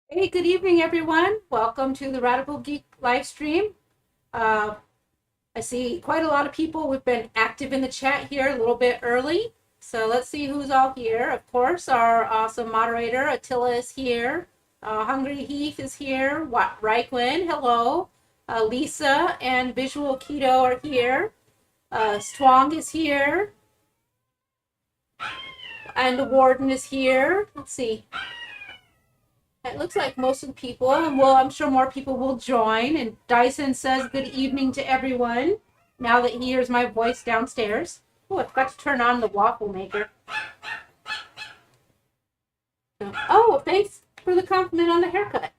Hey, good evening, everyone. Welcome to the Radical Geek live stream. Uh, I see quite a lot of people. We've been active in the chat here a little bit early. So let's see who's all here. Of course, our awesome moderator, Attila, is here. Hungry Heath is here. Reikwin, hello. Lisa and Visual Keto are here. Strong is here. And the Warden is here. Let's see. It looks like most of the people, and well, I'm sure more people will join. And Dyson says good evening to everyone now that he hears my voice downstairs. Oh, I forgot to turn on the waffle maker. Oh, thanks for the compliment on the haircut.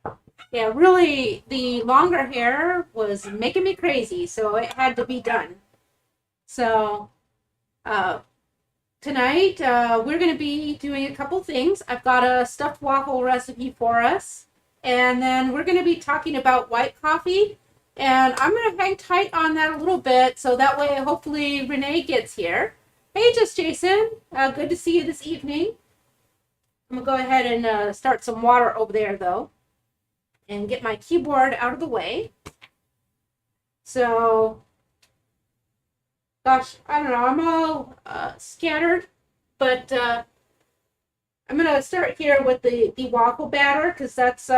Yeah, really, the longer hair was making me crazy, so it had to be done. So, uh, tonight we're going to be doing a couple things. I've got a stuffed waffle recipe for us, and then we're going to be talking about white coffee, and I'm going to hang tight on that a little bit so that way hopefully Renee gets here. Hey, just Jason, good to see you this evening. I'm going to go ahead and start some water over there though and get my keyboard out of the way. So gosh, I don't know, I'm all scattered, but I'm going to start here with the waffle batter because that's,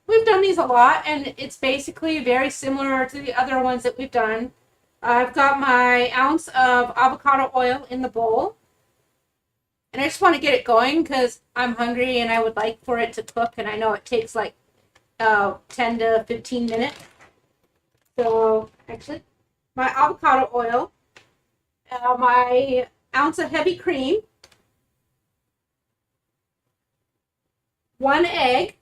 we've done these a lot and it's basically very similar to the other ones that we've done. I've got my ounce of avocado oil in the bowl. And I just want to get it going because I'm hungry and I would like for it to cook, and I know it takes like 10 to 15 minutes. So actually, my avocado oil, my ounce of heavy cream, 1 egg,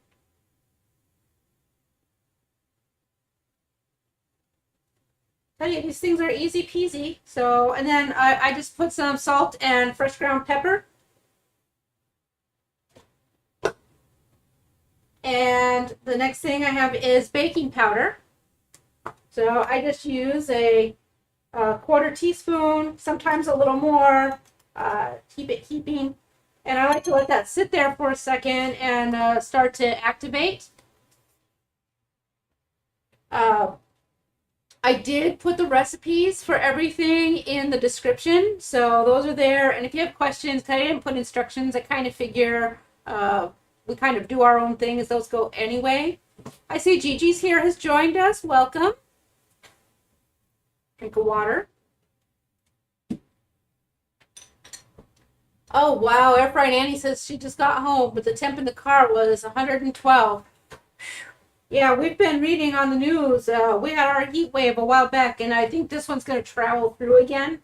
tell you these things are easy peasy. So, and then I just put some salt and fresh ground pepper. And the next thing I have is baking powder. So I just use a quarter teaspoon, sometimes a little more, keep it heaping. And I like to let that sit there for a second and start to activate. I did put the recipes for everything in the description, so those are there. And if you have questions, because I didn't put instructions, I kind of figure we kind of do our own thing as those go anyway. I see Gigi's here, has joined us. Welcome. Drink of water. Oh, wow. Air fried Annie says she just got home, but the temp in the car was 112. Yeah, we've been reading on the news. We had our heat wave a while back, and I think this one's going to travel through again.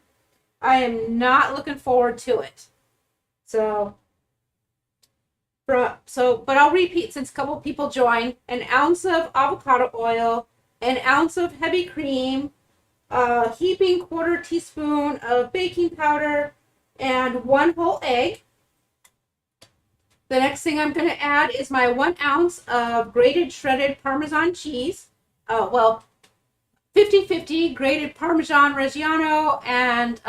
I am not looking forward to it. But I'll repeat since a couple people joined. An ounce of avocado oil, an ounce of heavy cream, a heaping quarter teaspoon of baking powder, and 1 whole egg. The next thing I'm going to add is my 1 ounce of grated shredded Parmesan cheese. 50-50 grated Parmesan Reggiano and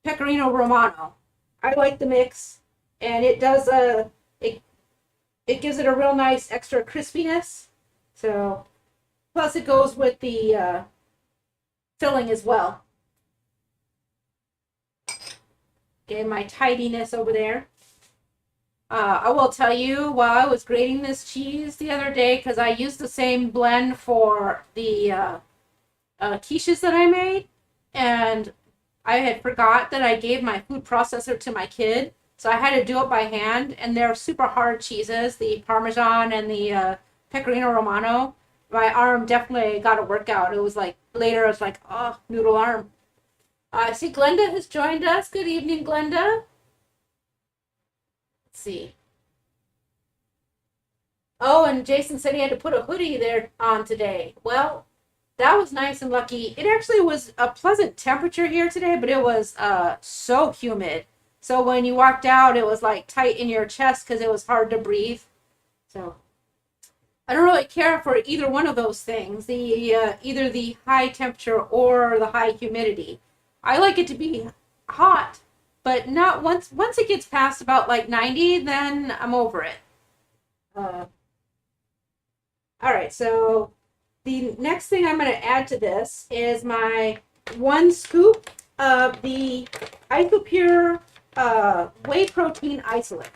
Pecorino Romano. I like the mix, and it does it gives it a real nice extra crispiness. So plus it goes with the filling as well. Okay, my tidiness over there. I will tell you, while I was grating this cheese the other day, because I used the same blend for the quiches that I made, and I had forgot that I gave my food processor to my kid, so I had to do it by hand, and they're super hard cheeses, the Parmesan and the Pecorino Romano. My arm definitely got a workout. It was like, later I was like, oh, noodle arm. I see Glenda has joined us. Good evening, Glenda. See. Oh, and Jason said he had to put a hoodie there on today. Well, that was nice and lucky. It actually was a pleasant temperature here today, but it was so humid. So when you walked out, it was like tight in your chest because it was hard to breathe. So I don't really care for either one of those things, the either the high temperature or the high humidity. I like it to be hot, but not once it gets past about like 90, then I'm over it. All right, so the next thing I'm going to add to this is my 1 scoop of the IsoPure whey protein isolate.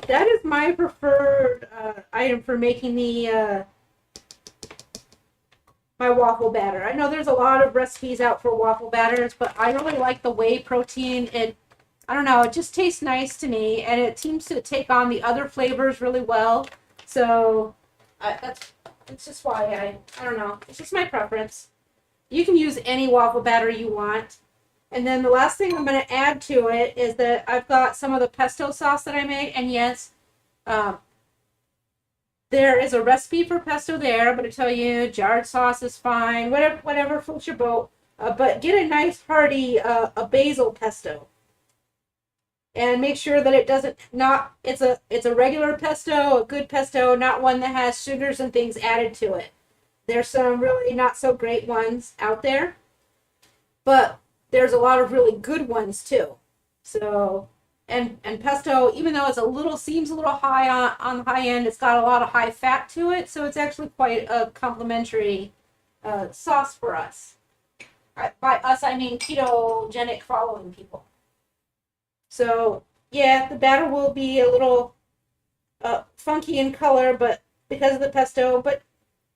That is my preferred item for making the my waffle batter. I know there's a lot of recipes out for waffle batters, but I really like the whey protein. I don't know, it just tastes nice to me, and it seems to take on the other flavors really well. So that's just why I don't know. It's just my preference. You can use any waffle batter you want. And then the last thing I'm going to add to it is that I've got some of the pesto sauce that I made. And yes, there is a recipe for pesto there, but I tell you, jarred sauce is fine. Whatever floats your boat. But get a nice hearty a basil pesto. And make sure that it's a regular pesto, a good pesto, not one that has sugars and things added to it. There's some really not so great ones out there, but there's a lot of really good ones too. So, and pesto, even though seems a little high on the high end, it's got a lot of high fat to it, so it's actually quite a complimentary sauce for us. By us, I mean ketogenic following people. So, yeah, the batter will be a little funky in color, but because of the pesto, but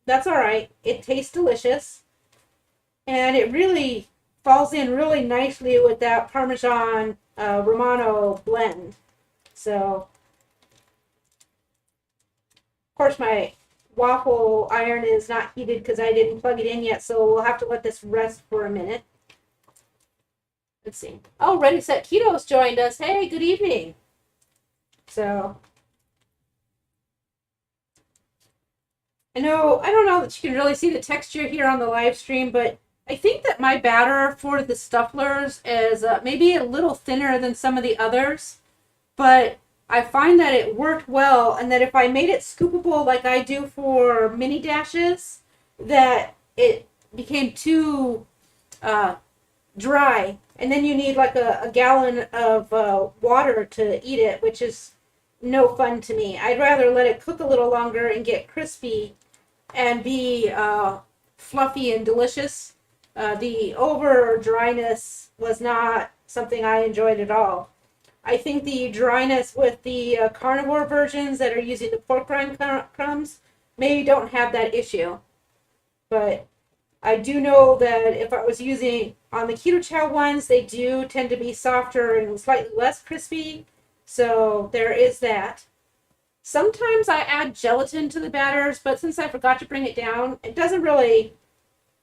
that's all right. It tastes delicious, and it really falls in really nicely with that Parmesan Romano blend. So, of course, my waffle iron is not heated because I didn't plug it in yet, so we'll have to let this rest for a minute. Let's see. Oh, Ready Set Keto's joined us. Hey, good evening. So, I don't know that you can really see the texture here on the live stream, but I think that my batter for the stufflers is maybe a little thinner than some of the others, but I find that it worked well, and that if I made it scoopable like I do for mini dashes, that it became too dry. And then you need like a gallon of water to eat it, which is no fun to me. I'd rather let it cook a little longer and get crispy and be fluffy and delicious. The over dryness was not something I enjoyed at all. I think the dryness with the carnivore versions that are using the pork rind crumbs maybe don't have that issue. But I do know that if I was using on the keto chow ones, they do tend to be softer and slightly less crispy. So there is that. Sometimes I add gelatin to the batters, but since I forgot to bring it down, it doesn't really,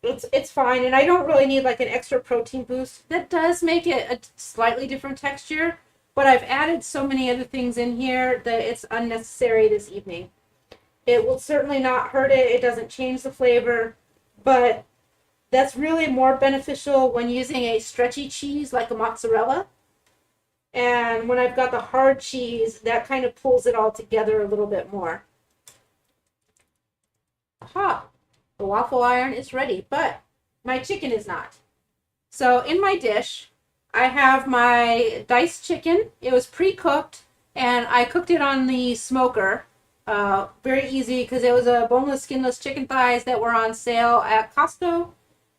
it's fine. And I don't really need like an extra protein boost. That does make it a slightly different texture, but I've added so many other things in here that it's unnecessary this evening. It will certainly not hurt it. It doesn't change the flavor, but that's really more beneficial when using a stretchy cheese like a mozzarella. And when I've got the hard cheese, that kind of pulls it all together a little bit more. Aha! The waffle iron is ready, but my chicken is not. So in my dish, I have my diced chicken. It was pre-cooked, and I cooked it on the smoker. Very easy because it was a boneless, skinless chicken thighs that were on sale at Costco.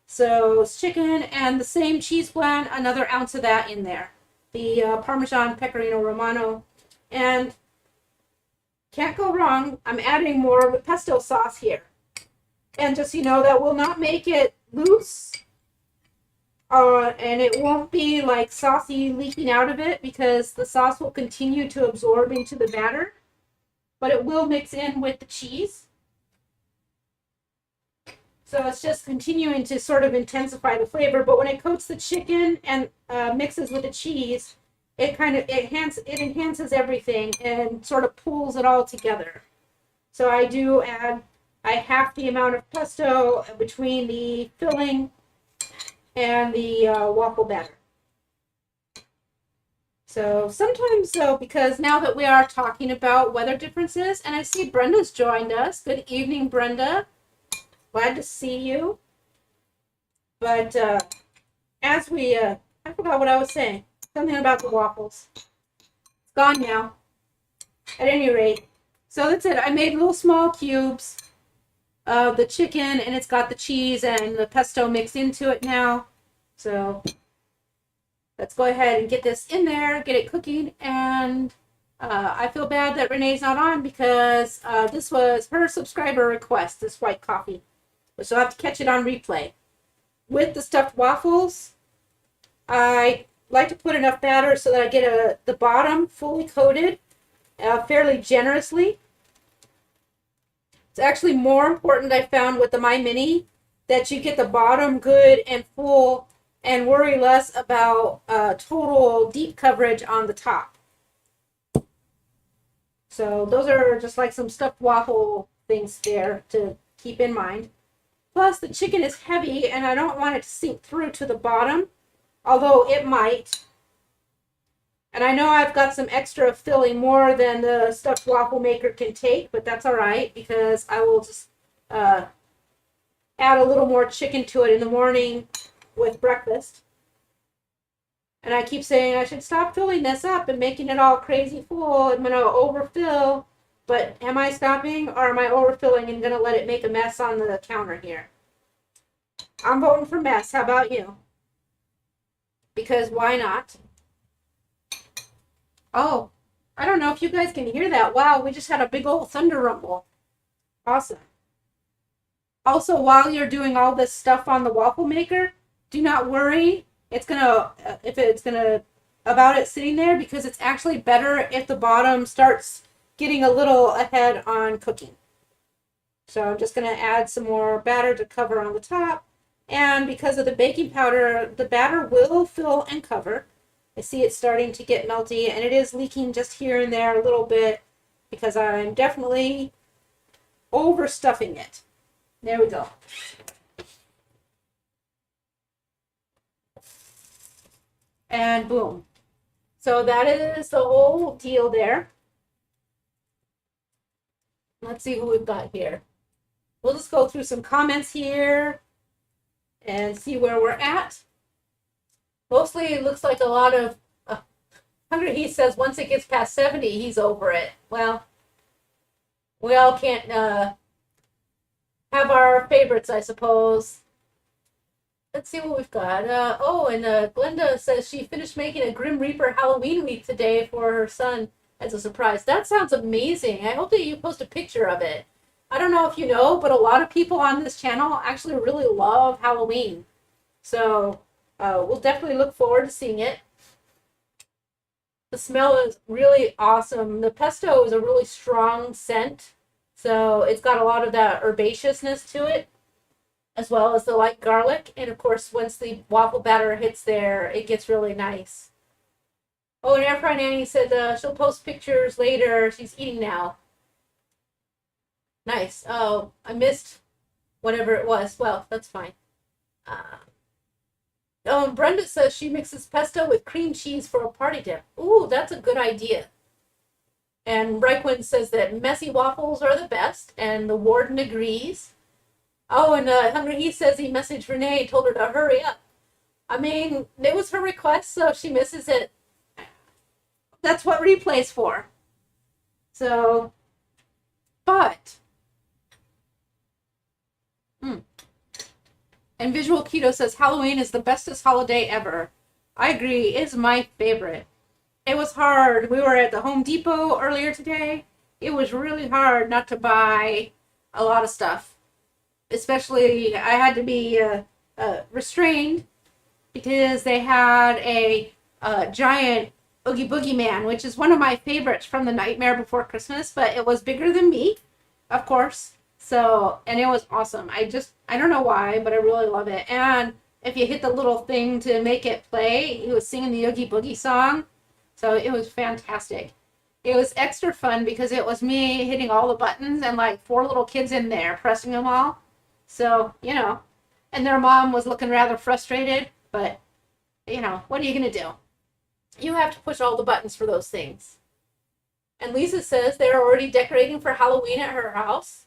So it's chicken and the same cheese blend, another ounce of that in there. The Parmesan Pecorino Romano. And can't go wrong, I'm adding more of the pesto sauce here. And just, that will not make it loose. And it won't be like saucy leaking out of it because the sauce will continue to absorb into the batter. But it will mix in with the cheese. So it's just continuing to sort of intensify the flavor. But when it coats the chicken and mixes with the cheese, it enhances everything and sort of pulls it all together. So I half the amount of pesto between the filling and the waffle batter. So sometimes, because now that we are talking about weather differences, and I see Brenda's joined us. Good evening, Brenda. Glad to see you. But as we, I forgot what I was saying. Something about the waffles. It's gone now. At any rate, So that's it. I made little small cubes of the chicken, and it's got the cheese and the pesto mixed into it now. So let's go ahead and get this in there, get it cooking, and I feel bad that Renee's not on because this was her subscriber request, this white coffee. But she'll have to catch it on replay. With the stuffed waffles, I like to put enough batter so that I get the bottom fully coated fairly generously. It's actually more important, I found, with the My Mini, that you get the bottom good and full and worry less about total deep coverage on the top. So those are just like some stuffed waffle things there to keep in mind. Plus, the chicken is heavy, and I don't want it to sink through to the bottom, although it might. And I know I've got some extra filling, more than the stuffed waffle maker can take, but that's all right, because I will just add a little more chicken to it in the morning with breakfast. And I keep saying I should stop filling this up and making it all crazy full. I'm going to overfill. But am I stopping, or am I overfilling and going to let it make a mess on the counter here? I'm voting for mess. How about you? Because why not? Oh, I don't know if you guys can hear that. Wow, we just had a big old thunder rumble. Awesome. Also, while you're doing all this stuff on the waffle maker, do not worry. About it sitting there, because it's actually better if the bottom starts getting a little ahead on cooking. So I'm just going to add some more batter to cover on the top. And because of the baking powder, the batter will fill and cover. I see it starting to get melty, and it is leaking just here and there a little bit because I'm definitely overstuffing it. There we go. And boom. So that is the whole deal there. Let's see who we've got here. We'll just go through some comments here and see where we're at. Mostly it looks like a lot of Hungry He says once it gets past 70, he's over it. Well, we all can't have our favorites, I suppose. Let's see what we've got. Glenda says she finished making a Grim Reaper Halloween wreath today for her son as a surprise. That sounds amazing. I hope that you post a picture of it. I don't know if you know, but a lot of people on this channel actually really love Halloween. So we'll definitely look forward to seeing it. The smell is really awesome. The pesto is a really strong scent. So it's got a lot of that herbaceousness to it, as well as the light garlic. And of course, once the waffle batter hits there, it gets really nice. Oh, and Air Fry Nanny said she'll post pictures later. She's eating now. Nice. Oh, I missed whatever it was. Well, that's fine. Brenda says she mixes pesto with cream cheese for a party dip. Ooh, that's a good idea. And Reichwin says that messy waffles are the best, and the warden agrees. Oh, and Hungry He says he messaged Renee, told her to hurry up. I mean, it was her request, so if she misses it, that's what replay's for. So, but, And Visual Keto says Halloween is the bestest holiday ever. I agree, it's my favorite. It was hard. We were at the Home Depot earlier today. It was really hard not to buy a lot of stuff. Especially, I had to be restrained because they had a giant Oogie Boogie Man, which is one of my favorites from The Nightmare Before Christmas, but it was bigger than me, of course. So, and it was awesome. I don't know why, but I really love it. And if you hit the little thing to make it play, he was singing the Oogie Boogie song. So it was fantastic. It was extra fun because it was me hitting all the buttons and like 4 little kids in there pressing them all. So, and their mom was looking rather frustrated, but, what are you going to do? You have to push all the buttons for those things. And Lisa says they're already decorating for Halloween at her house.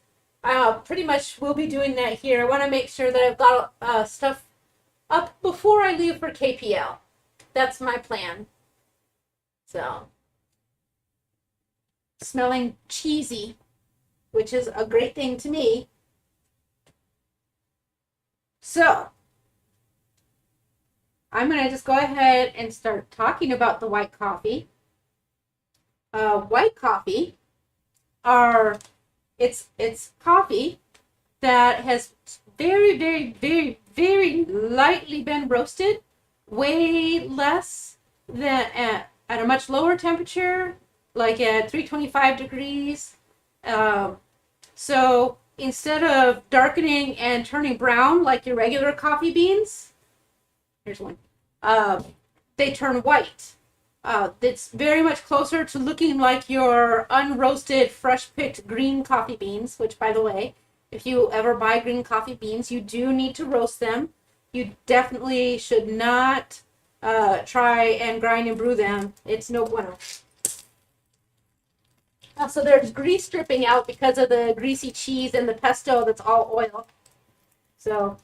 Pretty much we'll be doing that here. I want to make sure that I've got stuff up before I leave for KPL. That's my plan. So, smelling cheesy. which is a great thing to me. So I'm going to just go ahead and start talking about the white coffee. White coffee it's coffee that has very lightly been roasted, way less than at a much lower temperature, like at 325 degrees. So instead of darkening and turning brown like your regular coffee beans, here's one, they turn white. It's very much closer to looking like your unroasted, fresh-picked green coffee beans, which, by the way, if you ever buy green coffee beans, you do need to roast them. You definitely should not try and grind and brew them. It's no bueno. So there's grease dripping out because of the greasy cheese and the pesto that's all oil. So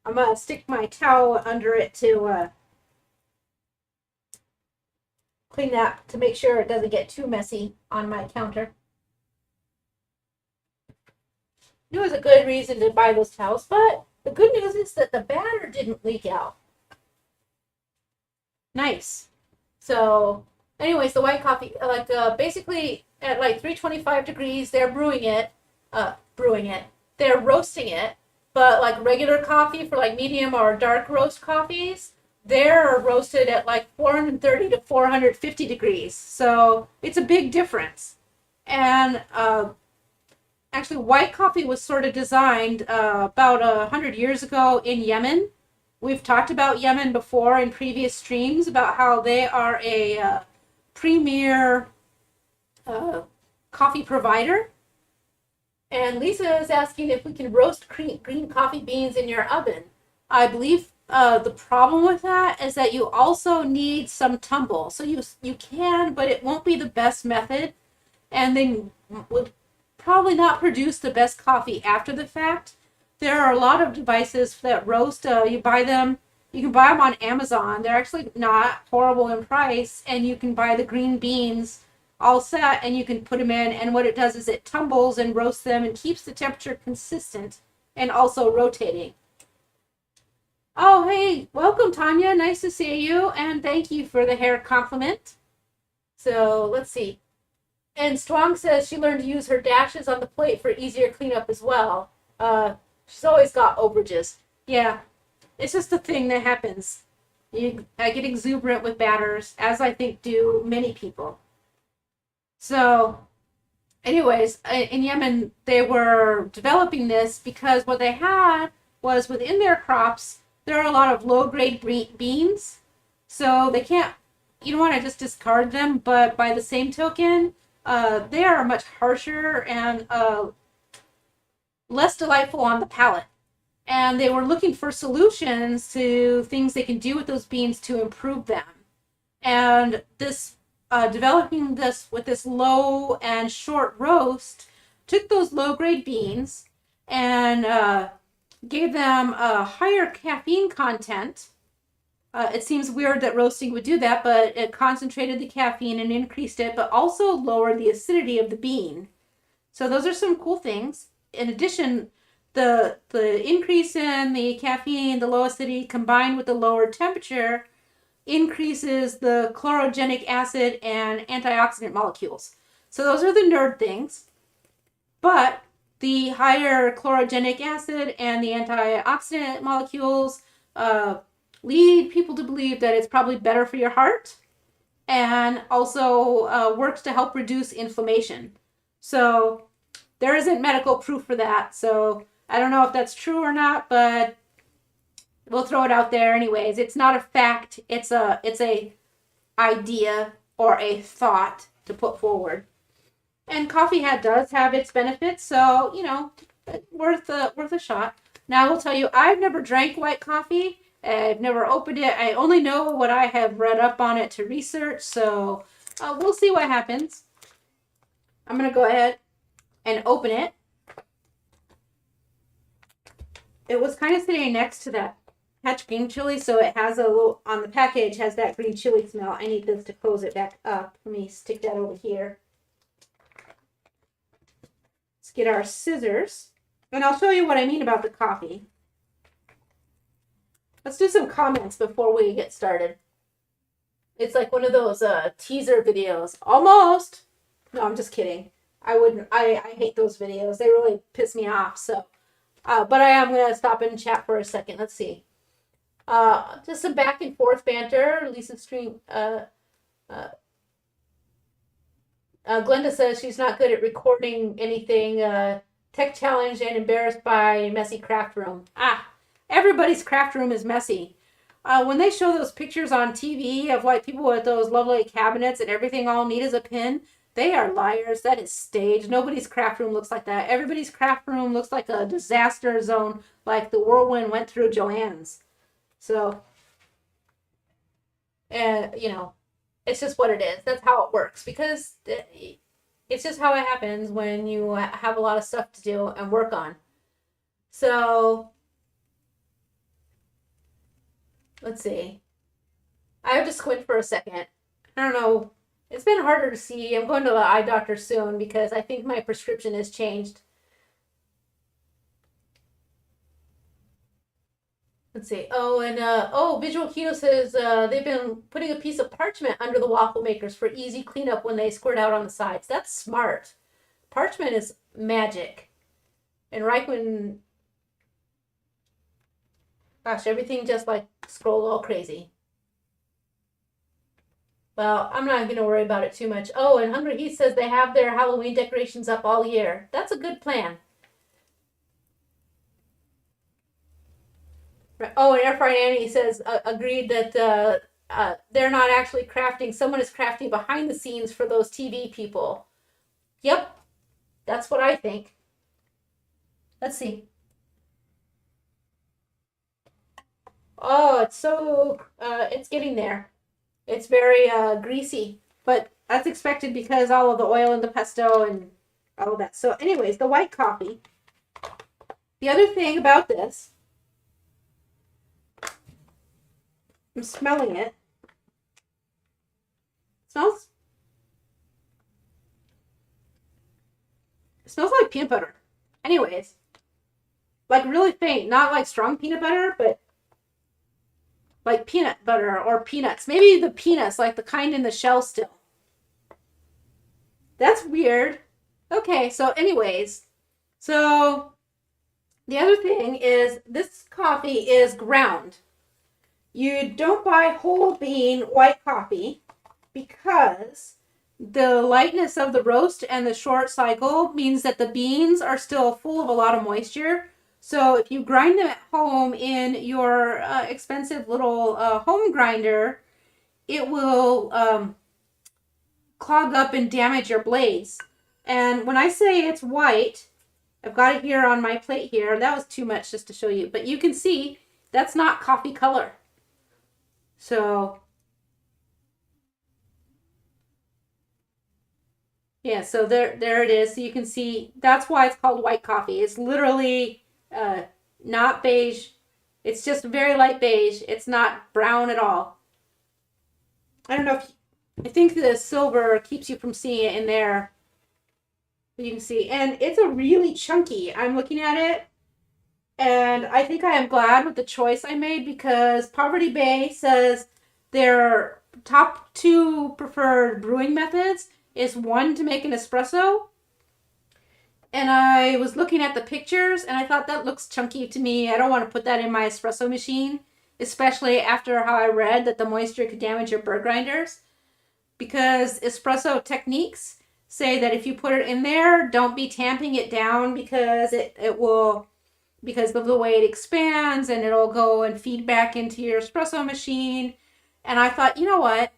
I'm going to stick my towel under it to clean that, to make sure it doesn't get too messy on my counter. It was a good reason to buy those towels, but the good news is that the batter didn't leak out. Nice. So anyways, the white coffee, like basically at like 325 degrees, they're brewing it. They're roasting it, but like regular coffee for like medium or dark roast coffees, they're roasted at like 430 to 450 degrees. So it's a big difference. And actually, white coffee was sort of designed about 100 years ago in Yemen. We've talked about Yemen before in previous streams about how they are a premier coffee provider. And Lisa is asking if we can roast green coffee beans in your oven. I believe the problem with that is that you also need some tumble. So you can, but it won't be the best method. And they would probably not produce the best coffee after the fact. There are a lot of devices that roast. You can buy them on Amazon. They're actually not horrible in price, and you can buy the green beans all set, and you can put them in, and what it does is it tumbles and roasts them and keeps the temperature consistent and also rotating. Oh, hey, welcome, Tanya. Nice to see you, and thank you for the hair compliment. So let's see. And Strong says she learned to use her dashes on the plate for easier cleanup as well. She's always got overages. Yeah, it's just a thing that happens. I get exuberant with batters, as I think do many people. So, anyways, in Yemen, they were developing this because what they had was within their crops, there are a lot of low-grade beans. So they can't, you don't want to just discard them, but by the same token, they are much harsher and less delightful on the palate. And they were looking for solutions to things they can do with those beans to improve them. And this developing this with this low and short roast took those low-grade beans and gave them a higher caffeine content. It seems weird that roasting would do that, but it concentrated the caffeine and increased it, but also lowered the acidity of the bean. So those are some cool things. In addition, the increase in the caffeine, the low acidity, combined with the lower temperature, increases the chlorogenic acid and antioxidant molecules. So those are the nerd things. But the higher chlorogenic acid and the antioxidant molecules lead people to believe that it's probably better for your heart and also works to help reduce inflammation. So there isn't medical proof for that. So I don't know if that's true or not, but we'll throw it out there anyways. It's not a fact. It's a idea or a thought to put forward. And coffee does have its benefits, so you know, worth a shot. Now I will tell you, I've never drank white coffee. I've never opened it. I only know what I have read up on it to research, so we'll see what happens. I'm gonna go ahead and open it. It was kind of sitting next to that hatch green chili, so it has a little, on the package, has that green chili smell. I need this to close it back up. Let me stick that over here. Let's get our scissors. And I'll show you what I mean about the coffee. Let's do some comments before we get started. It's like one of those teaser videos. Almost. No, I'm just kidding. I wouldn't. I hate those videos. They really piss me off. So, but I am going to stop and chat for a second. Let's see. Just some back and forth banter. Lisa Stream. Glenda says she's not good at recording anything. Tech challenge and embarrassed by messy craft room. Everybody's craft room is messy. When they show those pictures on TV of like people with those lovely cabinets and everything all neat as a pin, they are liars. That is staged. Nobody's craft room looks like that. Everybody's craft room looks like a disaster zone, like the whirlwind went through Joanne's. So, you know, it's just what it is. That's how it works, because it's just how it happens when you have a lot of stuff to do and work on. So, let's see. I have to squint for a second. I don't know. It's been harder to see. I'm going to the eye doctor soon because I think my prescription has changed. Let's see. Oh, and Visual Keto says they've been putting a piece of parchment under the waffle makers for easy cleanup when they squirt out on the sides. That's smart. Parchment is magic. And Reichman, gosh, everything just like scrolled all crazy. Well, I'm not going to worry about it too much. Oh, and Hungry Heat says they have their Halloween decorations up all year. That's a good plan. Oh, and Air Fried Annie says agreed that they're not actually crafting. Someone is crafting behind the scenes for those TV people. Yep, that's what I think. Let's see. Oh, it's so it's getting there. It's very greasy, but that's expected because all of the oil in the pesto and all of that. So anyways, the white coffee. The other thing about this, I'm smelling it. It smells like peanut butter. Anyways, like really faint, not like strong peanut butter, but like peanut butter or peanuts. Maybe the peanuts, like the kind in the shell still. That's weird. Okay, so anyways, so the other thing is this coffee is ground. You don't buy whole bean white coffee because the lightness of the roast and the short cycle means that the beans are still full of a lot of moisture. So if you grind them at home in your expensive little home grinder, it will clog up and damage your blades. And when I say it's white, I've got it here on my plate here. That was too much just to show you. But you can see that's not coffee color. So, yeah, so there it is. So you can see that's why it's called white coffee. It's literally not beige. It's just very light beige. It's not brown at all. I don't know if I think the silver keeps you from seeing it in there. But you can see, and it's a really chunky. I'm looking at it, and I think I am glad with the choice I made because Poverty Bay says their top 2 preferred brewing methods is one to make an espresso. And I was looking at the pictures and I thought that looks chunky to me. I don't want to put that in my espresso machine, especially after how I read that the moisture could damage your burr grinders. Because espresso techniques say that if you put it in there, don't be tamping it down because it will, because of the way it expands and it'll go and feed back into your espresso machine. And I thought, you know what?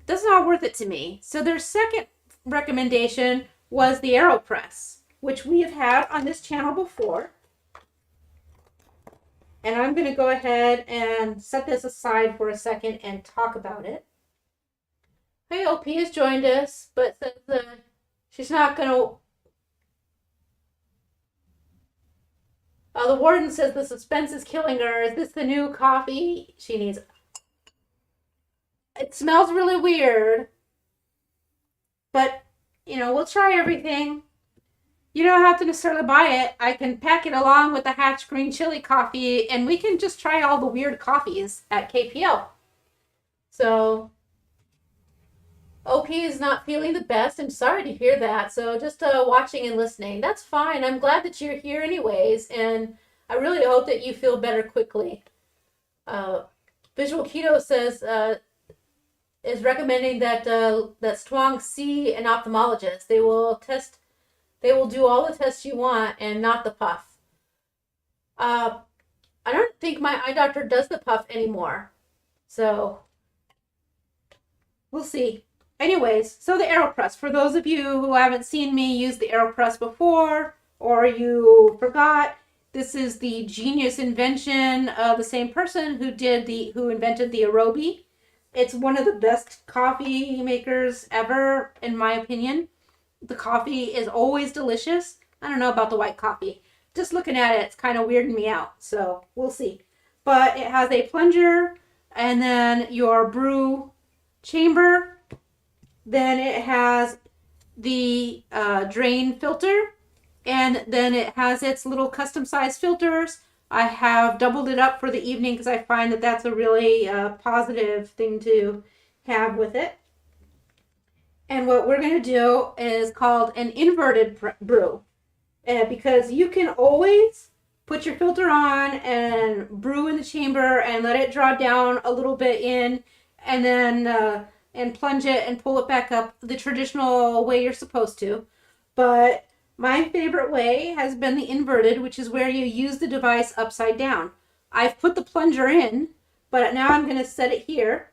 That's not worth it to me. So their second recommendation was the Aeropress, which we have had on this channel before. And I'm going to go ahead and set this aside for a second and talk about it. Hey, OP has joined us, but says she's not going to... the warden says the suspense is killing her. Is this the new coffee she needs? It smells really weird, but, you know, we'll try everything. You don't have to necessarily buy it. I can pack it along with the Hatch green chili coffee, and we can just try all the weird coffees at KPL. So OP is not feeling the best. I'm sorry to hear that. So just watching and listening. That's fine. I'm glad that you're here anyways, and I really hope that you feel better quickly. Visual Keto says is recommending that that Strong see an ophthalmologist. They will do all the tests you want and not the puff. I don't think my eye doctor does the puff anymore. So we'll see. Anyways, so the Aeropress. For those of you who haven't seen me use the Aeropress before, or you forgot, this is the genius invention of the same person who invented the Aeropress. It's one of the best coffee makers ever, in my opinion. The coffee is always delicious. I don't know about the white coffee. Just looking at it, it's kind of weirding me out. So we'll see. But it has a plunger and then your brew chamber. Then it has the drain filter. And then it has its little custom sized filters. I have doubled it up for the evening because I find that that's a really positive thing to have with it. And what we're going to do is called an inverted brew. Because you can always put your filter on and brew in the chamber and let it draw down a little bit in, and then and plunge it and pull it back up the traditional way you're supposed to. But my favorite way has been the inverted, which is where you use the device upside down. I've put the plunger in, but now I'm going to set it here.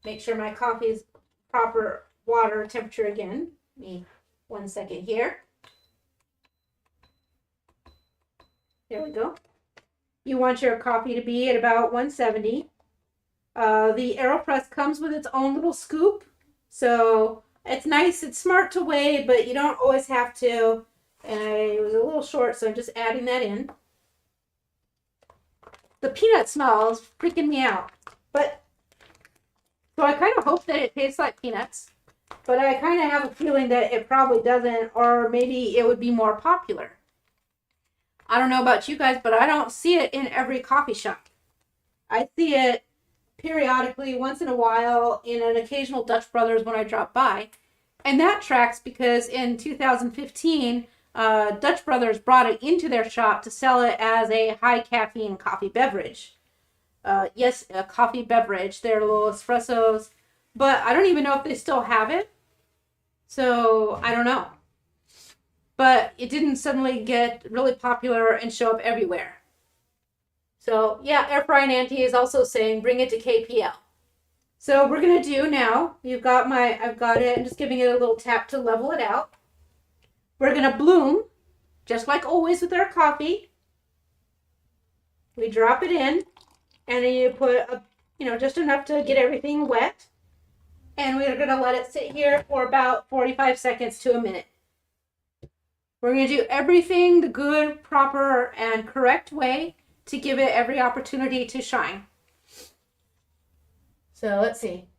Make sure my coffee is proper water temperature again. Give me 1 second here. There we go. You want your coffee to be at about 170. The Aeropress comes with its own little scoop. So it's nice, it's smart to weigh, but you don't always have to. And it was a little short, so I'm just adding that in. The peanut smell is freaking me out. But, so I kind of hope that it tastes like peanuts. But I kind of have a feeling that it probably doesn't, or maybe it would be more popular. I don't know about you guys, but I don't see it in every coffee shop. I see it periodically, once in a while, in an occasional Dutch Brothers when I drop by. And that tracks because in 2015, Dutch Brothers brought it into their shop to sell it as a high caffeine coffee beverage. Yes, a coffee beverage. They're little espressos. But I don't even know if they still have it. So I don't know. But it didn't suddenly get really popular and show up everywhere. So yeah, Air Fry and Auntie is also saying bring it to KPL. So we're gonna do now. I've got it. I'm just giving it a little tap to level it out. We're gonna bloom, just like always with our coffee. We drop it in, and then you put just enough to get everything wet. And we're gonna let it sit here for about 45 seconds to a minute. We're going to do everything the good, proper, and correct way to give it every opportunity to shine. So let's see.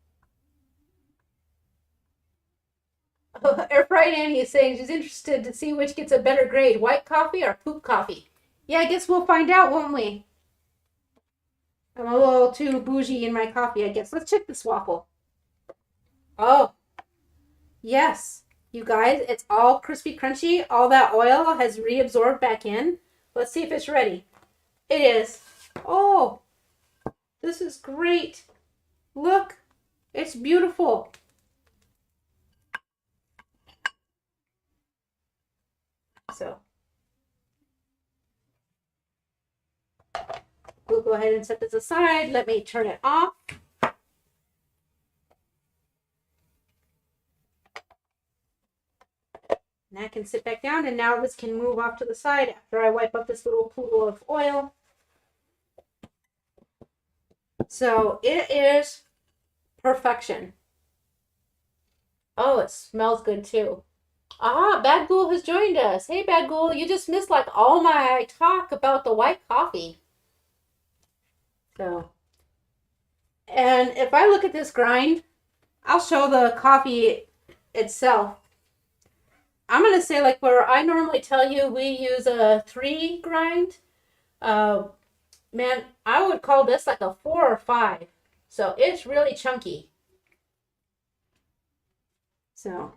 Air Fried Annie is saying she's interested to see which gets a better grade, white coffee or poop coffee. Yeah, I guess we'll find out, won't we? I'm a little too bougie in my coffee, I guess. Let's check this waffle. Oh, yes. You guys, it's all crispy crunchy. All that oil has reabsorbed back in. Let's see if it's ready. It is. Oh, this is great. Look, it's beautiful. So, we'll go ahead and set this aside. Let me turn it off. And that can sit back down, and now this can move off to the side after I wipe up this little pool of oil. So it is perfection. Oh, it smells good too. Ah, Bad Ghoul has joined us. Hey, Bad Ghoul, you just missed like all my talk about the white coffee. So, and if I look at this grind, I'll show the coffee itself. I'm going to say like where I normally tell you we use a 3 grind. Uh, man, I would call this like a 4 or 5. So it's really chunky. So,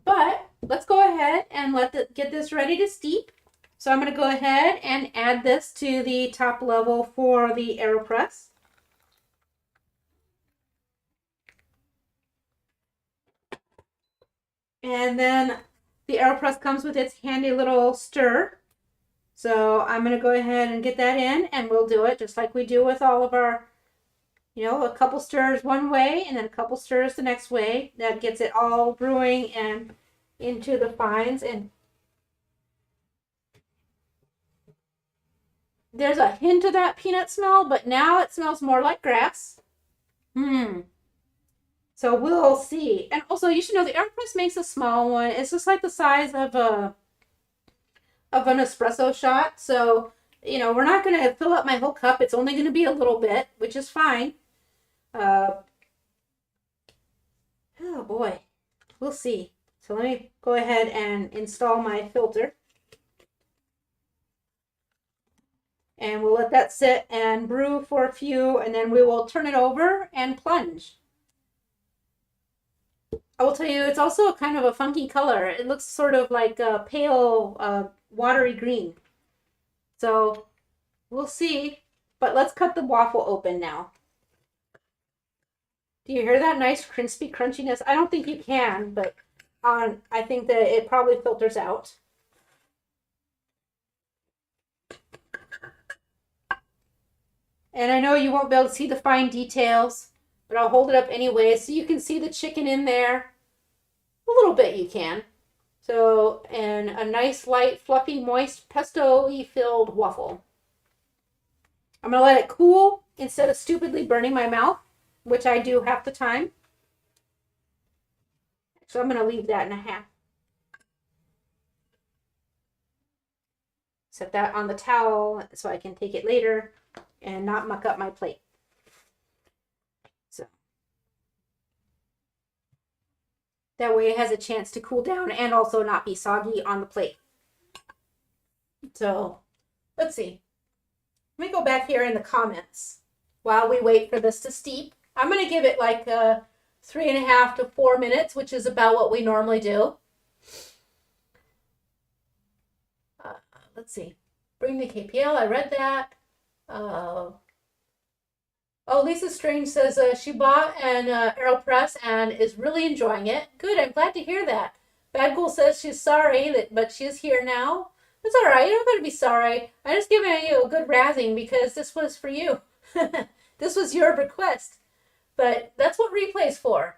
but let's go ahead and get this ready to steep. So I'm going to go ahead and add this to the top level for the Aeropress. And then the Aeropress comes with its handy little stir. So I'm going to go ahead and get that in, and we'll do it just like we do with all of our, a couple stirs one way and then a couple stirs the next way. That gets it all brewing and into the fines. And there's a hint of that peanut smell, but now it smells more like grass. So we'll see. And also, you should know the Aeropress makes a small one. It's just like the size of an espresso shot. So, we're not going to fill up my whole cup. It's only going to be a little bit, which is fine. Oh boy, we'll see. So let me go ahead and install my filter. And we'll let that sit and brew for a few, and then we will turn it over and plunge. I will tell you, it's also kind of a funky color. It looks sort of like a pale, watery green. So we'll see. But let's cut the waffle open now. Do you hear that nice crispy crunchiness? I don't think you can, but I think that it probably filters out. And I know you won't be able to see the fine details, but I'll hold it up anyway so you can see the chicken in there. A little bit you can. So, and a nice, light, fluffy, moist, pesto-y filled waffle. I'm going to let it cool instead of stupidly burning my mouth, which I do half the time. So I'm going to leave that in a half. Set that on the towel so I can take it later and not muck up my plate. So that way it has a chance to cool down and also not be soggy on the plate. So let's see. Let me go back here in the comments while we wait for this to steep. I'm going to give it like 3.5 to 4 minutes, which is about what we normally do. Let's see. Bring the KPL. I read that. Oh, Lisa Strange says she bought an Aeropress and is really enjoying it. Good. I'm glad to hear that. Bad Ghoul says she's sorry, but she's here now. It's all right. You don't got to be sorry. I just giving you a good razzing because this was for you. This was your request. But that's what replay's for.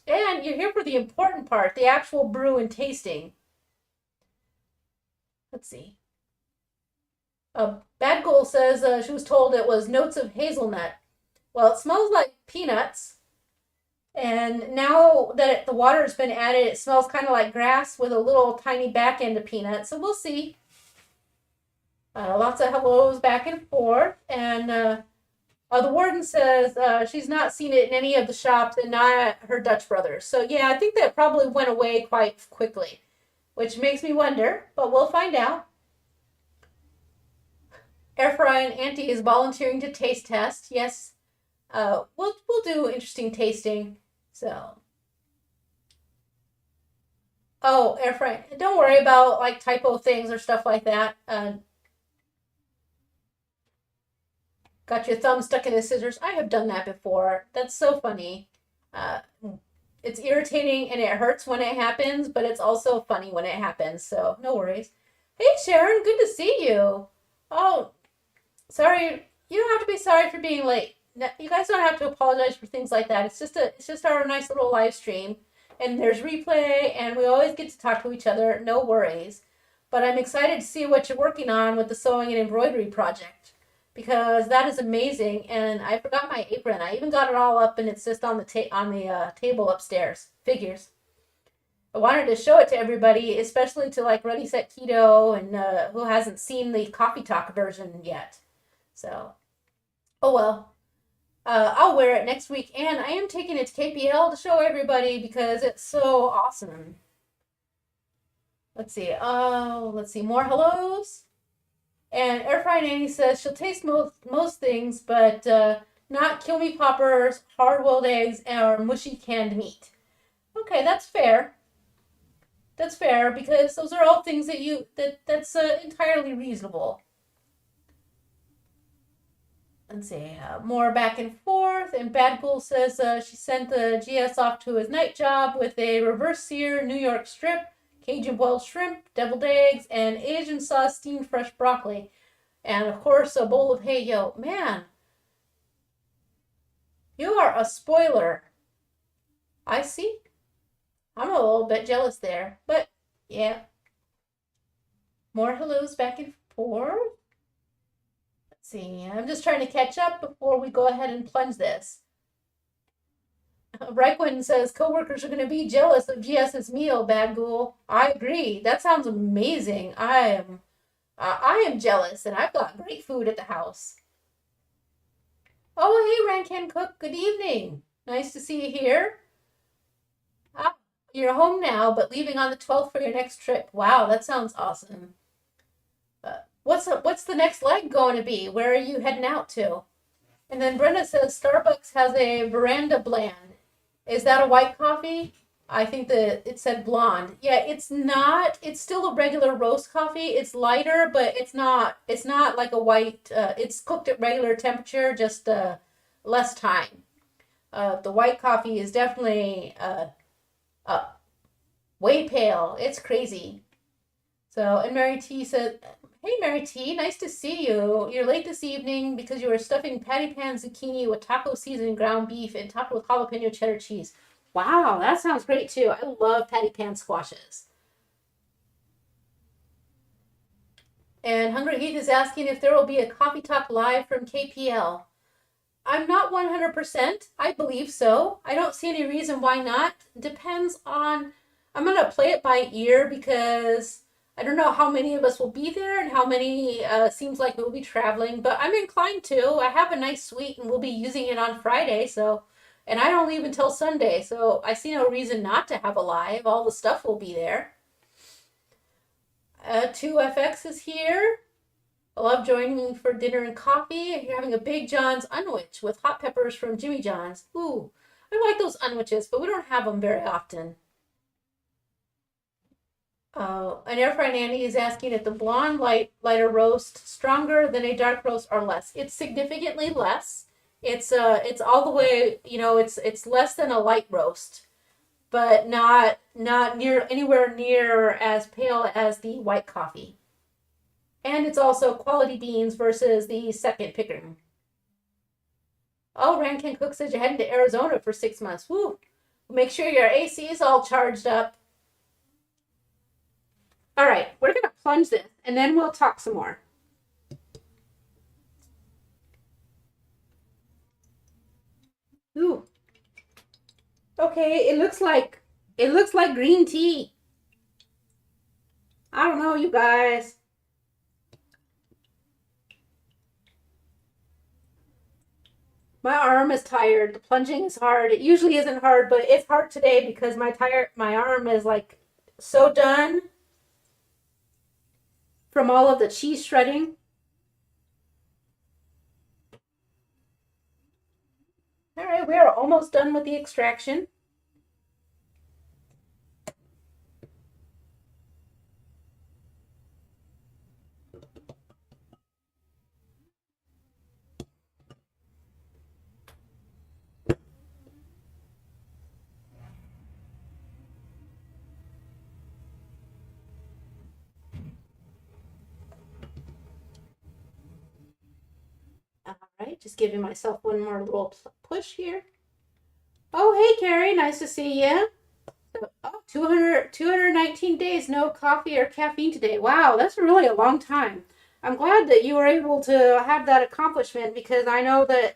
And you're here for the important part, the actual brew and tasting. Let's see. Bad Ghoul says she was told it was notes of hazelnut. Well, it smells like peanuts. And now that the water has been added, it smells kind of like grass with a little tiny back end of peanut. So we'll see. Lots of hellos back and forth. And the warden says she's not seen it in any of the shops and not at her Dutch brothers. So yeah, I think that probably went away quite quickly, which makes me wonder, but we'll find out. Air Fry and Auntie is volunteering to taste test. Yes, we'll do interesting tasting. So, Air Fry, don't worry about like typo things or stuff like that. Got your thumb stuck in the scissors. I have done that before. That's so funny. It's irritating and it hurts when it happens, but it's also funny when it happens. So no worries. Hey Sharon, good to see you. Oh, sorry. You don't have to be sorry for being late. You guys don't have to apologize for things like that. It's just our nice little live stream, and there's replay, and we always get to talk to each other. No worries. But I'm excited to see what you're working on with the sewing and embroidery project, because that is amazing. And I forgot my apron. I even got it all up, and it's just on the table upstairs. Figures. I wanted to show it to everybody, especially to like Ready Set Keto and who hasn't seen the Coffee Talk version yet. So, oh well. I'll wear it next week, and I am taking it to KPL to show everybody because it's so awesome. Let's see. Oh, let's see. More hellos. And Air Fry Nanny says she'll taste most things, but not kill me poppers, hard-boiled eggs, or mushy canned meat. Okay, that's fair. That's fair because those are all things that's entirely reasonable. Let's see, more back and forth. And Bad Ghoul says she sent the GS off to his night job with a reverse sear New York strip, Cajun boiled shrimp, deviled eggs, and Asian sauce steamed fresh broccoli. And of course, a bowl of hay yolk. Man, you are a spoiler. I see. I'm a little bit jealous there, but yeah. More hellos back and forth. Let's see, I'm just trying to catch up before we go ahead and plunge this. Reichwin says coworkers are going to be jealous of GS's meal, Bad Ghoul. I agree. That sounds amazing. I am jealous, and I've got great food at the house. Oh, hey, Rankin Cook. Good evening. Nice to see you here. You're home now, but leaving on the 12th for your next trip. Wow, that sounds awesome. What's the next leg going to be? Where are you heading out to? And then Brenda says Starbucks has a veranda blend. Is that a white coffee? I think that it said blonde. Yeah, it's not. It's still a regular roast coffee. It's lighter, but it's not like a white. It's cooked at regular temperature, just less time. The white coffee is definitely way pale. It's crazy. So, and Mary T said, hey, Mary T, nice to see you. You're late this evening because you were stuffing patty pan zucchini with taco seasoned ground beef and topped with jalapeno cheddar cheese. Wow, that sounds great too. I love patty pan squashes. And Hungry Heath is asking if there will be a coffee talk live from KPL. I'm not 100%. I believe so. I don't see any reason why not. Depends on, I'm going to play it by ear because I don't know how many of us will be there and how many seems like we'll be traveling, but I'm inclined to. I have a nice suite and we'll be using it on Friday, so, and I don't leave until Sunday, so I see no reason not to have a live. All the stuff will be there. 2FX is here. I love joining for dinner and coffee. You're having a Big John's unwich with hot peppers from Jimmy John's. Ooh, I like those unwiches, but we don't have them very often. An Air Fry Nanny is asking if the blonde lighter roast stronger than a dark roast or less. It's significantly less. It's all the way, it's less than a light roast, but not anywhere near as pale as the white coffee. And it's also quality beans versus the second picker. Oh, Rankin Cook says you're heading to Arizona for 6 months. Woo! Make sure your AC is all charged up. All right, we're going to plunge this, and then we'll talk some more. Ooh. Okay, it looks like green tea. I don't know, you guys. My arm is tired. The plunging is hard. It usually isn't hard, but it's hard today because my arm is like so done from all of the cheese shredding. All right, we are almost done with the extraction. All right, just giving myself one more little push here. Oh, hey, Carrie, nice to see you. Oh, 219 days, no coffee or caffeine today. Wow, that's really a long time. I'm glad that you were able to have that accomplishment because I know that,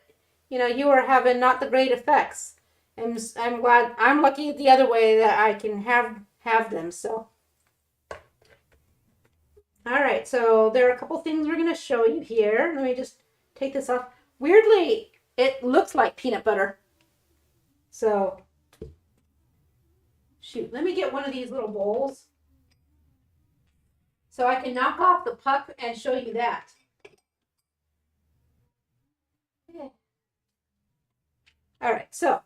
you are having not the great effects. And I'm glad, I'm lucky the other way that I can have them, so. All right, so there are a couple things we're going to show you here. Let me just take this off. Weirdly, it looks like peanut butter. So, shoot, let me get one of these little bowls. So I can knock off the puck and show you that. Yeah. All right, so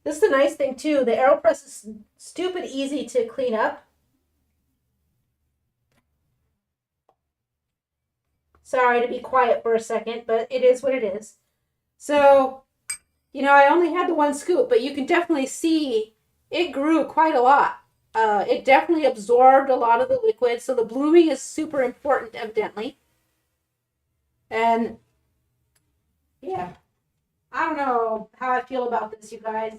this is the nice thing too. The Aeropress is stupid easy to clean up. Sorry to be quiet for a second, but it is what it is. So, you know, I only had the one scoop, but you can definitely see it grew quite a lot. It definitely absorbed a lot of the liquid, so the blooming is super important, evidently. And yeah, I don't know how I feel about this, you guys.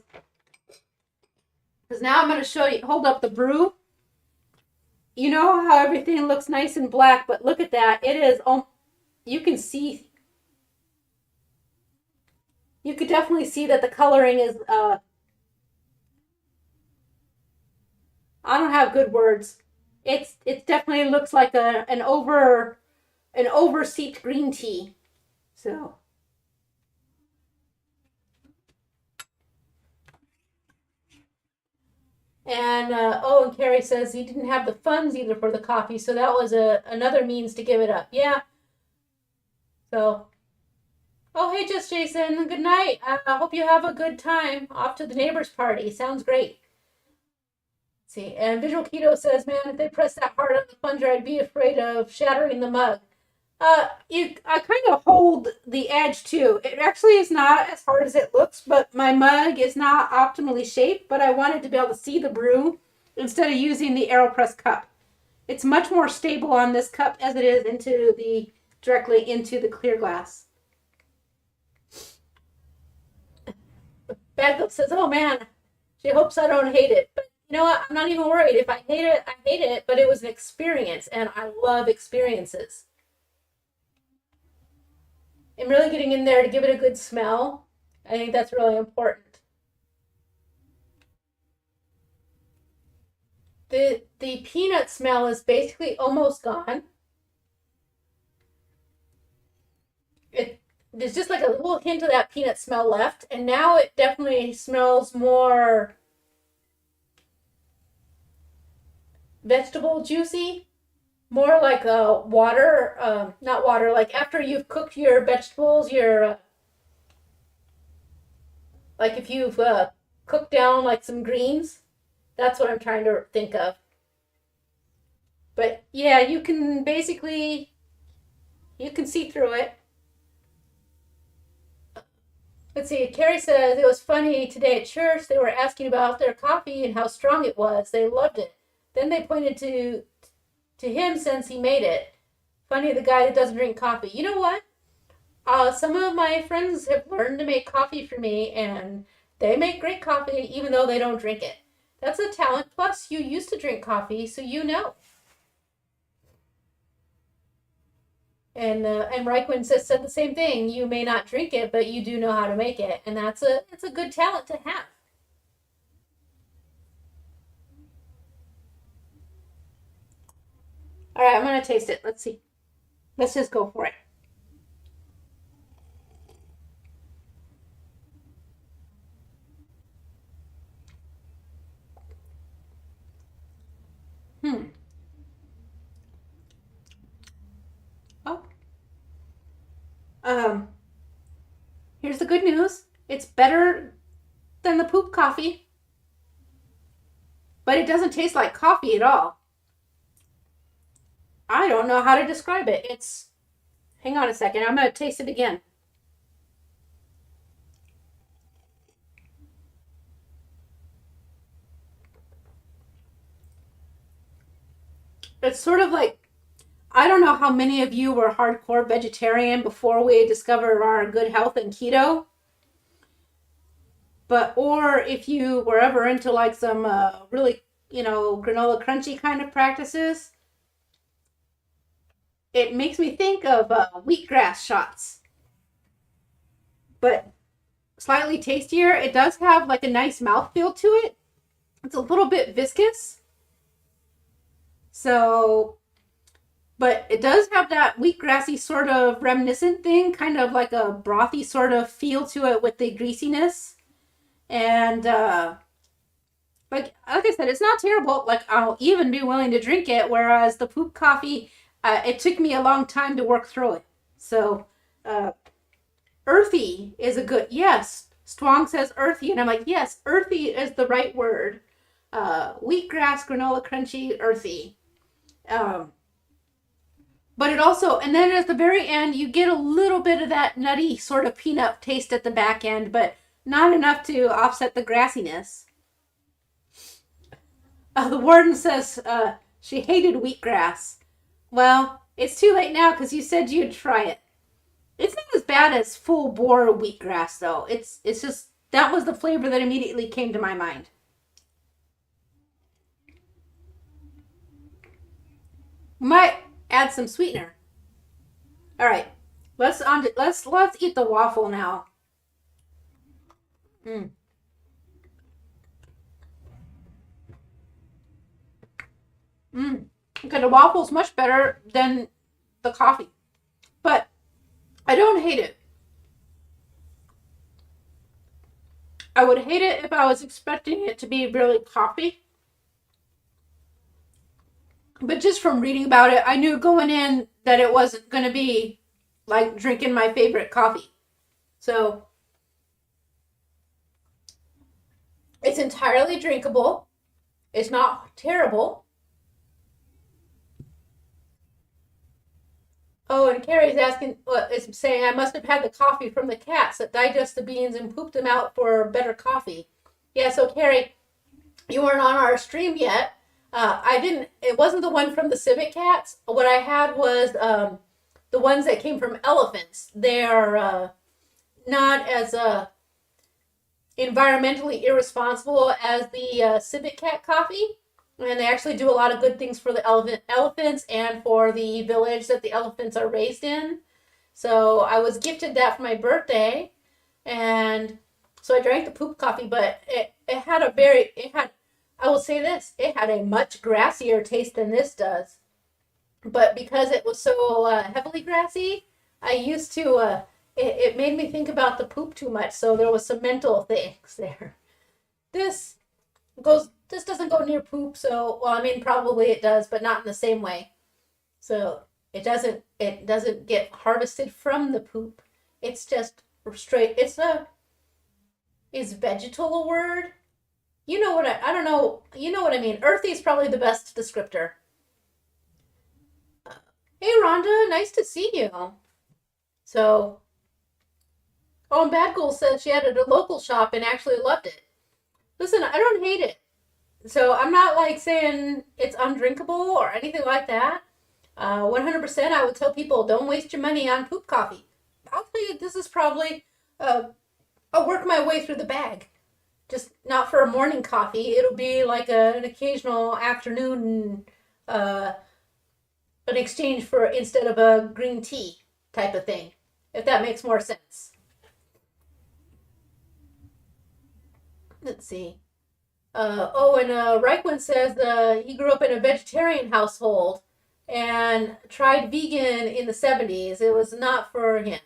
Because now I'm going to show you, hold up the brew. You know how everything looks nice and black, but look at that. It is, you can see, you could definitely see that the coloring is, I don't have good words. It definitely looks like an over seeped green tea. So and and Carrie says he didn't have the funds either for the coffee, so that was another means to give it up. Yeah. So oh hey just Jason, good night. I hope you have a good time off to the neighbor's party. Sounds great. See, and Visual Keto says, man, if they press that hard on the plunger, I'd be afraid of shattering the mug. I kind of hold the edge too. It actually is not as hard as it looks, but my mug is not optimally shaped, but I wanted to be able to see the brew instead of using the Aeropress cup. It's much more stable on this cup as it is directly into the clear glass. Bad Goat says, oh man, she hopes I don't hate it. But you know what? I'm not even worried. If I hate it, I hate it, but it was an experience, and I love experiences. And really getting in there to give it a good smell, I think that's really important. The peanut smell is basically almost gone. There's just like a little hint of that peanut smell left, and now it definitely smells more vegetable juicy, more like water, not water, like after you've cooked your vegetables, like if you've cooked down like some greens, that's what I'm trying to think of. But yeah, you can see through it. Let's see, Carrie says it was funny today at church. They were asking about their coffee and how strong it was. They loved it. Then they pointed to him since he made it. Funny, the guy that doesn't drink coffee. You know what? Some of my friends have learned to make coffee for me, and they make great coffee even though they don't drink it. That's a talent. Plus, you used to drink coffee, so you know. And Reichwin said the same thing. You may not drink it, but you do know how to make it, and it's a good talent to have. All right, I'm gonna taste it. Let's see. Let's just go for it. Oh. Here's the good news. It's better than the poop coffee, but it doesn't taste like coffee at all. I don't know how to describe it. Hang on a second. I'm going to taste it again. It's sort of like, I don't know how many of you were hardcore vegetarian before we discovered our good health and keto. Or if you were ever into like some really, granola crunchy kind of practices, it makes me think of wheatgrass shots. But slightly tastier. It does have like a nice mouthfeel to it. It's a little bit viscous. So, but it does have that wheatgrassy sort of reminiscent thing, kind of like a brothy sort of feel to it with the greasiness. And like I said, it's not terrible. Like I'll even be willing to drink it. Whereas the poop coffee, it took me a long time to work through it. So, uh, earthy is a good yes. Strong says earthy, and I'm like yes, earthy is the right word. Wheatgrass granola crunchy earthy. Um, but it also, and then at the very end, you get a little bit of that nutty sort of peanut taste at the back end, but not enough to offset the grassiness. The warden says she hated wheatgrass. Well, it's too late now because you said you'd try it. It's not as bad as full bore wheatgrass though. It's just that was the flavor that immediately came to my mind. Might add some sweetener. All right, let's eat the waffle now. Mm. Mm. Okay, the waffle's much better than the coffee, but I don't hate it. I would hate it if I was expecting it to be really coffee. But just from reading about it, I knew going in that it wasn't going to be like drinking my favorite coffee. So it's entirely drinkable. It's not terrible. Oh, and Carrie's asking, is saying I must have had the coffee from the cats that digest the beans and poop them out for better coffee. Yeah, so Carrie, you weren't on our stream yet. I didn't. It wasn't the one from the civet cats. What I had was the ones that came from elephants. They are not as environmentally irresponsible as the civet cat coffee, and they actually do a lot of good things for the elephants and for the village that the elephants are raised in. So I was gifted that for my birthday, and so I drank the poop coffee, but it had a very it had I will say this, it had a much grassier taste than this does. But because it was so heavily grassy, I used to it made me think about the poop too much, so there was some mental things there. This this doesn't go near poop, so well I mean probably it does, but not in the same way. So it doesn't get harvested from the poop. It's just straight is vegetal a word? You know what I don't know, you know what I mean. Earthy is probably the best descriptor. Hey Rhonda, nice to see you. So oh, and Bad Girl said she had it at a local shop and actually loved it. Listen, I don't hate it. So I'm not like saying it's undrinkable or anything like that. 100% I would tell people don't waste your money on poop coffee. I'll tell you, this is probably, I'll work my way through the bag. Just not for a morning coffee. It'll be like an occasional afternoon, an exchange for instead of a green tea type of thing, if that makes more sense. Let's see. And Reichman says he grew up in a vegetarian household and tried vegan in the 70s. It was not for him.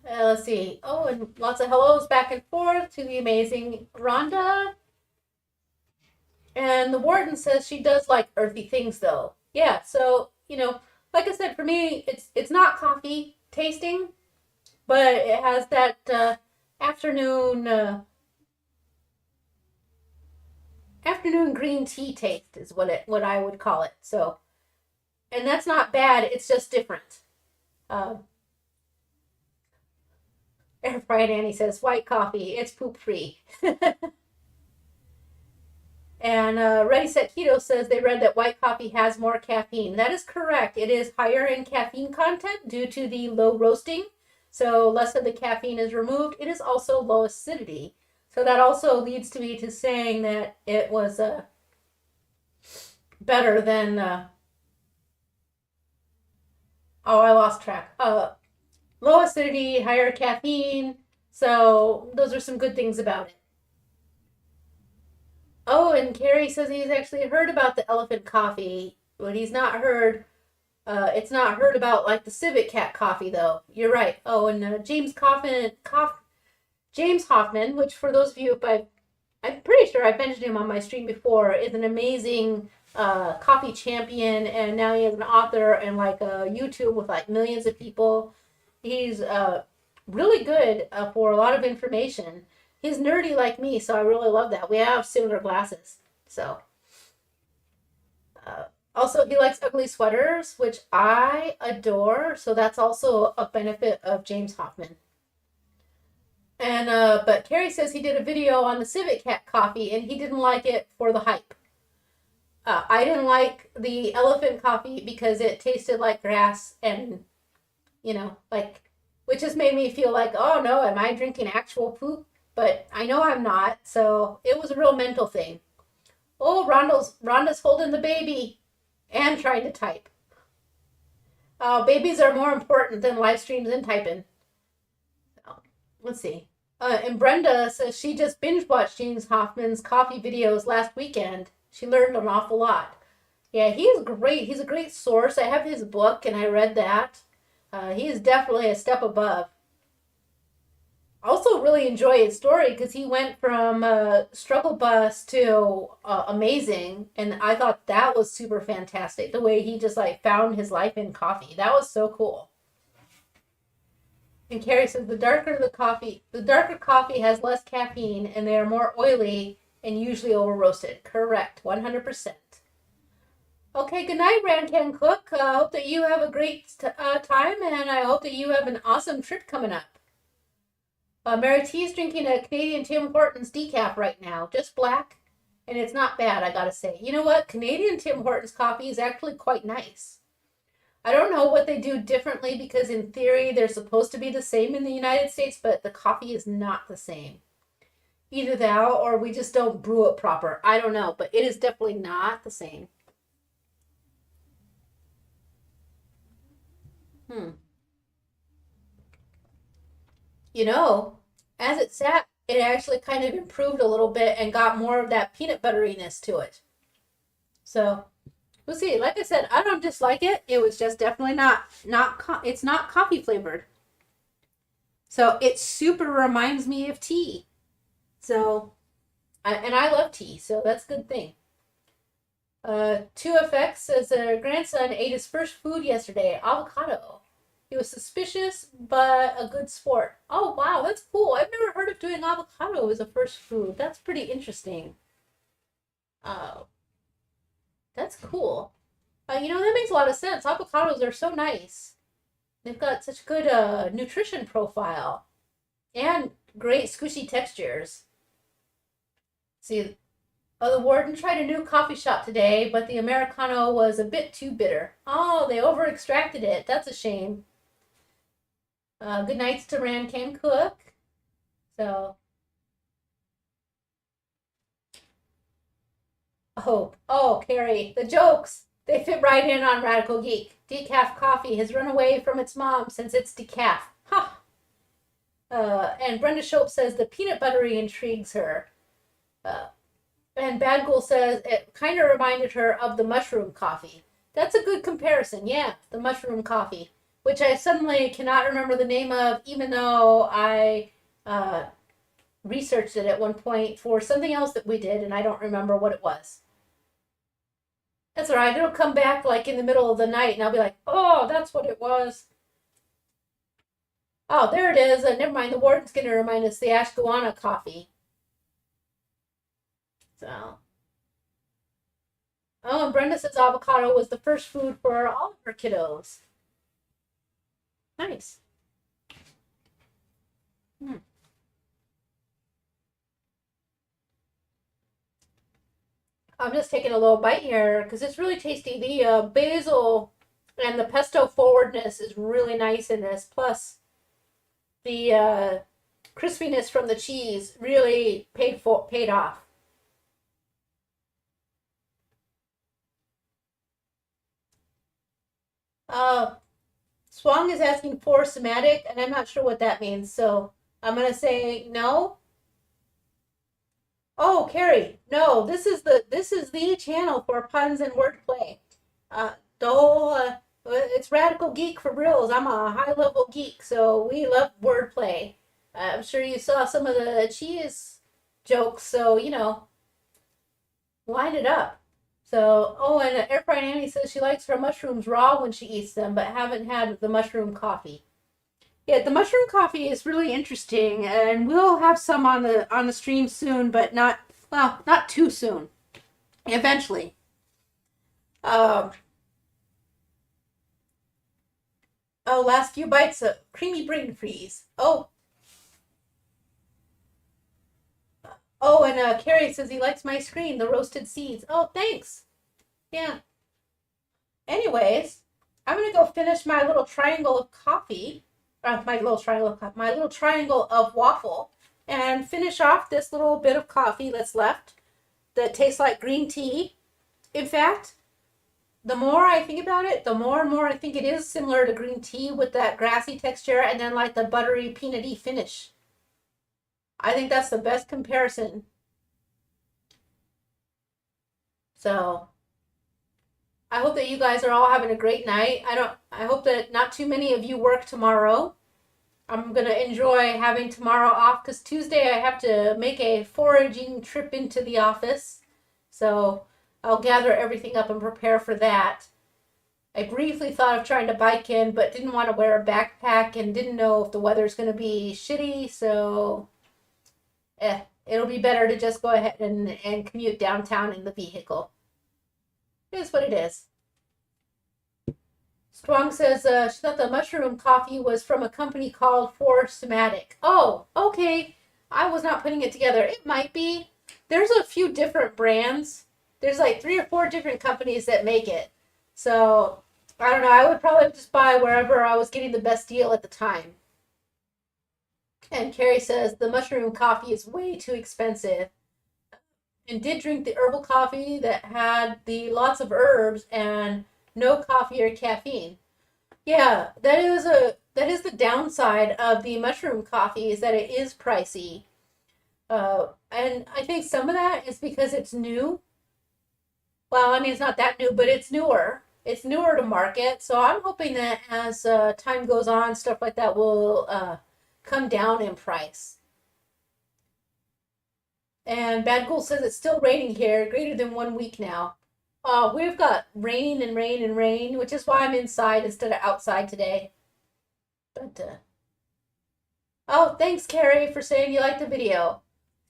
Let's see. Oh, and lots of hellos back and forth to the amazing Rhonda. And the warden says she does like earthy things though. Yeah, so, like I said, for me, it's not coffee tasting, but it has that afternoon afternoon green tea taste is what I would call it. So, and that's not bad. It's just different. Air fried Annie says white coffee. It's poop free. And Ready Set Keto says they read that white coffee has more caffeine. That is correct. It is higher in caffeine content due to the low roasting. So less of the caffeine is removed. It is also low acidity. So that also leads to me to saying that it was better than... I lost track. Low acidity, higher caffeine. So those are some good things about it. Oh, and Carrie says he's actually heard about the elephant coffee, but he's not heard. It's not heard about like the civet cat coffee though. You're right. Oh, and James James Hoffmann, which for those of you, I'm pretty sure I've mentioned him on my stream before, is an amazing coffee champion, and now he is an author and like a YouTube with like millions of people. He's really good for a lot of information. He's nerdy like me, so I really love that. We have similar glasses. So, also, he likes ugly sweaters, which I adore. So that's also a benefit of James Hoffmann. And but Carrie says he did a video on the Civet Cat coffee, and he didn't like it for the hype. I didn't like the elephant coffee because it tasted like grass, and like, which just made me feel like, oh no, am I drinking actual poop? But I know I'm not, so it was a real mental thing. Oh, Rhonda's holding the baby and trying to type. Babies are more important than live streams and typing. Let's see. And Brenda says she just binge watched James Hoffmann's coffee videos last weekend. She learned an awful lot. Yeah, he's great. He's a great source. I have his book and I read that. He is definitely a step above. I also really enjoy his story because he went from struggle bus to amazing, and I thought that was super fantastic. The way he just like found his life in coffee. That was so cool. And Carrie says the darker coffee has less caffeine, and they are more oily and usually over roasted. Correct, 100%. Okay, good night, Rancan Cook. Hope that you have a great time, and I hope that you have an awesome trip coming up. Mary T is drinking a Canadian Tim Hortons decaf right now, just black, and it's not bad, I gotta say. You know what? Canadian Tim Hortons coffee is actually quite nice. I don't know what they do differently because in theory they're supposed to be the same in the United States, but the coffee is not the same. Either that or we just don't brew it proper. I don't know, but it is definitely not the same. As it sat, it actually kind of improved a little bit and got more of that peanut butteriness to it. So we'll see. Like I said, I don't dislike it. It was just definitely it's not coffee flavored. So it super reminds me of tea. So, and I love tea, so that's a good thing. 2FX says their grandson ate his first food yesterday, avocado. He was suspicious, but a good sport. Oh, wow, that's cool. I've never heard of doing avocado as a first food. That's pretty interesting. That's cool. That makes a lot of sense. Avocados are so nice. They've got such good nutrition profile and great squishy textures. See, the warden tried a new coffee shop today, but the Americano was a bit too bitter. Oh, they over-extracted it. That's a shame. Good nights to Rancan Cook. Carrie, the jokes. They fit right in on Radical Geek. Decaf coffee has run away from its mom since it's decaf. Ha! And Brenda Schultz says the peanut buttery intrigues her. And Bad Ghoul says it kind of reminded her of the mushroom coffee. That's a good comparison. Yeah, the mushroom coffee, which I suddenly cannot remember the name of, even though I researched it at one point for something else that we did, and I don't remember what it was. That's all right. It'll come back like in the middle of the night, and I'll be like, oh, that's what it was. Oh, there it is. Never mind. The warden's going to remind us the ashwagandha coffee. So. Oh, and Brenda says avocado was the first food for all of her kiddos. Nice. I'm just taking a little bite here because it's really tasty. The basil and the pesto forwardness is really nice in this. Plus, the crispiness from the cheese really paid off. Swang is asking for somatic, and I'm not sure what that means, so I'm gonna say no. Oh, Carrie, no, this is the channel for puns and wordplay. The whole it's Radical Geek for reals. I'm a high level geek, so we love wordplay. I'm sure you saw some of the cheese jokes, so line it up. So, oh, and Air Fried Annie says she likes her mushrooms raw when she eats them, but haven't had the mushroom coffee. Yeah, the mushroom coffee is really interesting, and we'll have some on the stream soon, but not too soon. Eventually. Um, oh, last few bites of creamy brain freeze. Oh, and Carrie says he likes my screen, the roasted seeds. Oh, thanks. Yeah. Anyways, I'm gonna go finish my little triangle of coffee. My little triangle of waffle, and finish off this little bit of coffee that's left that tastes like green tea. In fact, the more I think about it, the more and more I think it is similar to green tea with that grassy texture and then like the buttery peanutty finish. I think that's the best comparison. So I hope that you guys are all having a great night. I hope that not too many of you work tomorrow. I'm going to enjoy having tomorrow off because Tuesday I have to make a foraging trip into the office. So I'll gather everything up and prepare for that. I briefly thought of trying to bike in, but didn't want to wear a backpack and didn't know if the weather's going to be shitty. So it'll be better to just go ahead and commute downtown in the vehicle. It is what it is. Strong says she thought the mushroom coffee was from a company called For Somatic. Oh, okay. I was not putting it together. It might be. There's a few different brands. There's like 3 or 4 different companies that make it. So, I don't know. I would probably just buy wherever I was getting the best deal at the time. And Carrie says the mushroom coffee is way too expensive. And did drink the herbal coffee that had the lots of herbs and no coffee or caffeine. Yeah, that is the downside of the mushroom coffee is that it is pricey. And I think some of that is because it's new. Well, I mean, it's not that new, but it's newer. It's newer to market. So I'm hoping that as time goes on, stuff like that will come down in price. And Bad Ghoul says it's still raining here, greater than 1 week now. We've got rain and rain and rain, which is why I'm inside instead of outside today. But, oh, thanks, Carrie, for saying you liked the video.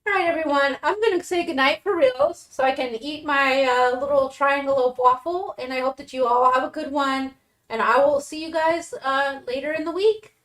All right, everyone, I'm going to say goodnight for reals so I can eat my little triangle of waffle, and I hope that you all have a good one, and I will see you guys later in the week.